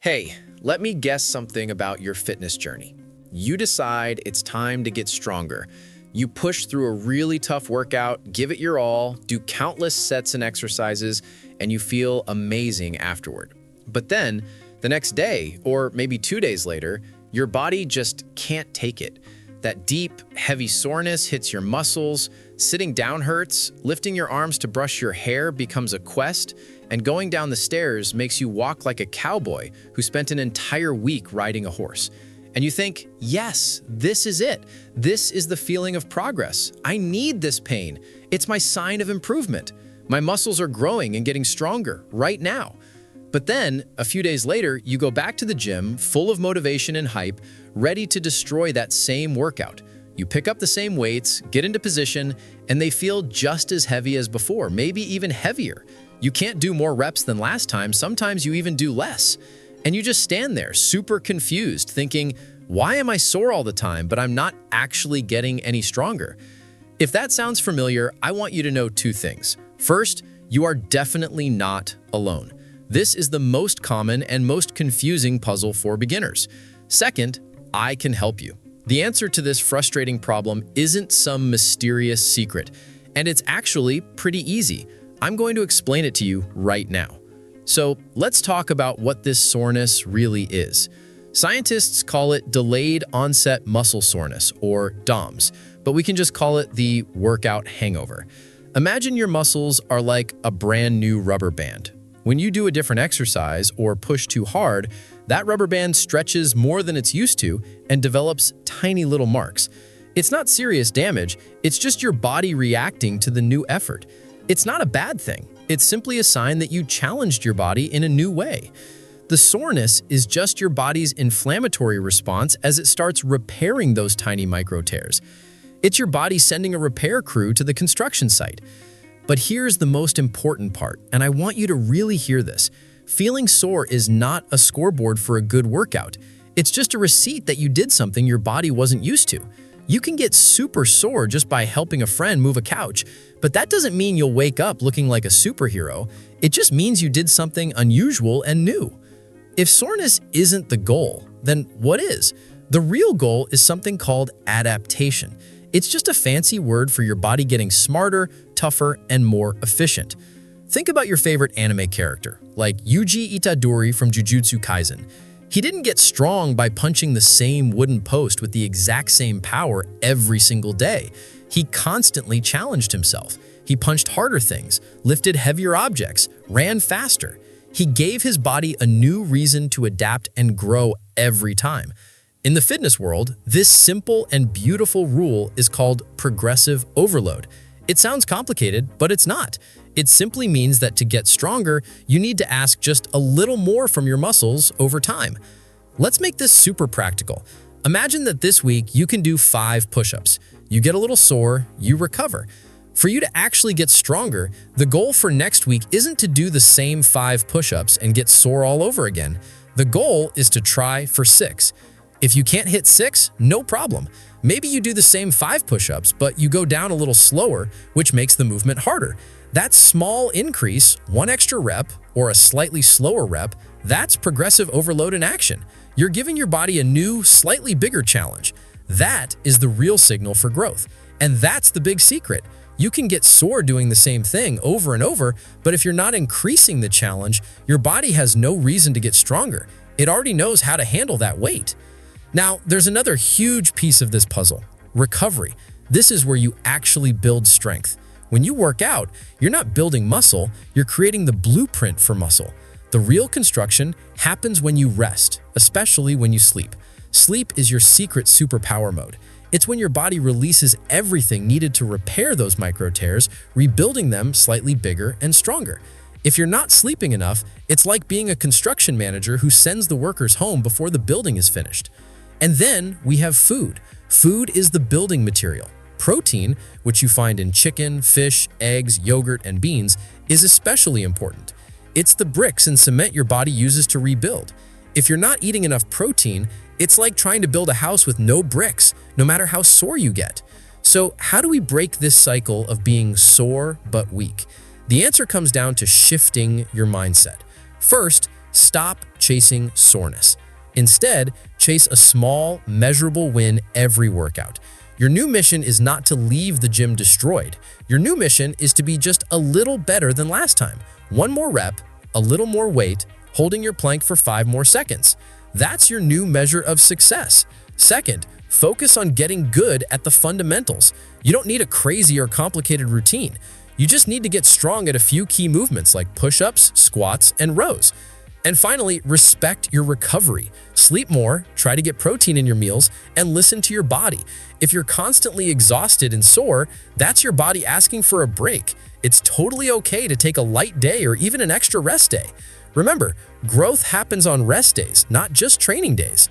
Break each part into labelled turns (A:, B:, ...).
A: Hey, let me guess something about your fitness journey. You decide it's time to get stronger. You push through a really tough workout, give it your all, do countless sets and exercises, and you feel amazing afterward. But then, the next day, or maybe 2 days later, your body just can't take it. That deep, heavy soreness hits your muscles, sitting down hurts, lifting your arms to brush your hair becomes a quest, and going down the stairs makes you walk like a cowboy who spent an entire week riding a horse. And you think, yes, this is it. This is the feeling of progress. I need this pain. It's my sign of improvement. My muscles are growing and getting stronger right now. But then, a few days later, you go back to the gym, full of motivation and hype, ready to destroy that same workout. You pick up the same weights, get into position, and they feel just as heavy as before, maybe even heavier. You can't do more reps than last time, sometimes you even do less. And you just stand there, super confused, thinking, why am I sore all the time, but I'm not actually getting any stronger? If that sounds familiar, I want you to know two things. First, you are definitely not alone. This is the most common and most confusing puzzle for beginners. Second, I can help you. The answer to this frustrating problem isn't some mysterious secret, and it's actually pretty easy. I'm going to explain it to you right now. So let's talk about what this soreness really is. Scientists call it delayed onset muscle soreness, or DOMS, but we can just call it the workout hangover. Imagine your muscles are like a brand new rubber band. When you do a different exercise or push too hard, that rubber band stretches more than it's used to and develops tiny little marks. It's not serious damage, it's just your body reacting to the new effort. It's not a bad thing. It's simply a sign that you challenged your body in a new way. The soreness is just your body's inflammatory response as it starts repairing those tiny micro tears. It's your body sending a repair crew to the construction site. But here's the most important part, and I want you to really hear this. Feeling sore is not a scoreboard for a good workout. It's just a receipt that you did something your body wasn't used to. You can get super sore just by helping a friend move a couch, but that doesn't mean you'll wake up looking like a superhero. It just means you did something unusual and new. If soreness isn't the goal, then what is? The real goal is something called adaptation. It's just a fancy word for your body getting smarter, tougher, and more efficient. Think about your favorite anime character, like Yuji Itadori from Jujutsu Kaisen. He didn't get strong by punching the same wooden post with the exact same power every single day. He constantly challenged himself. He punched harder things, lifted heavier objects, ran faster. He gave his body a new reason to adapt and grow every time. In the fitness world, this simple and beautiful rule is called progressive overload. It sounds complicated, but it's not. It simply means that to get stronger, you need to ask just a little more from your muscles over time. Let's make this super practical. Imagine that this week you can do 5 push-ups. You get a little sore, you recover. For you to actually get stronger, the goal for next week isn't to do the same 5 push-ups and get sore all over again. The goal is to try for 6. If you can't hit 6, no problem. Maybe you do the same 5 push-ups, but you go down a little slower, which makes the movement harder. That small increase, 1 extra rep, or a slightly slower rep, that's progressive overload in action. You're giving your body a new, slightly bigger challenge. That is the real signal for growth. And that's the big secret. You can get sore doing the same thing over and over, but if you're not increasing the challenge, your body has no reason to get stronger. It already knows how to handle that weight. Now, there's another huge piece of this puzzle, recovery. This is where you actually build strength. When you work out, you're not building muscle, you're creating the blueprint for muscle. The real construction happens when you rest, especially when you sleep. Sleep is your secret superpower mode. It's when your body releases everything needed to repair those micro tears, rebuilding them slightly bigger and stronger. If you're not sleeping enough, it's like being a construction manager who sends the workers home before the building is finished. And then we have food. Food is the building material. Protein, which you find in chicken, fish, eggs, yogurt, and beans, is especially important. It's the bricks and cement your body uses to rebuild. If you're not eating enough protein, it's like trying to build a house with no bricks, no matter how sore you get. So how do we break this cycle of being sore but weak? The answer comes down to shifting your mindset. First, stop
B: chasing soreness. Instead, chase a small, measurable win every workout. Your new mission is not to leave the gym destroyed. Your new mission is to be just a little better than last time. One more rep, a little more weight, holding your plank for 5 more seconds. That's your new measure of success. Second, focus on getting good at the fundamentals. You don't need a crazy or complicated routine. You just need to get strong at a few key movements like push-ups, squats, and rows. And finally, respect your recovery. Sleep more, try to get protein in your meals, and listen to your body. If you're constantly exhausted and sore, that's your body asking for a break. It's totally okay to take a light day or even an extra rest day. Remember, growth happens on rest days, not just training days.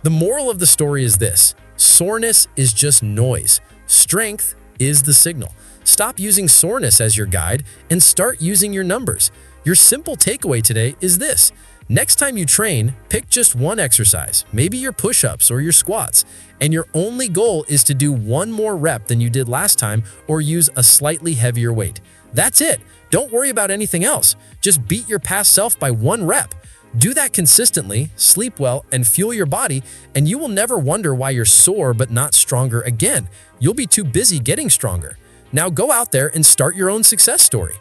B: The moral of the story is this: soreness is just noise. Strength is the signal. Stop using soreness as your guide and start using your numbers. Your simple takeaway today is this: next time you train, pick just one exercise, maybe your push-ups or your squats, and your only goal is to do one more rep than you did last time or use a slightly heavier weight. That's it. Don't worry about anything else. Just beat your past self by 1 rep. Do that consistently, sleep well, and fuel your body, and you will never wonder why you're sore but not stronger again. You'll be too busy getting stronger. Now go out there and start your own success story.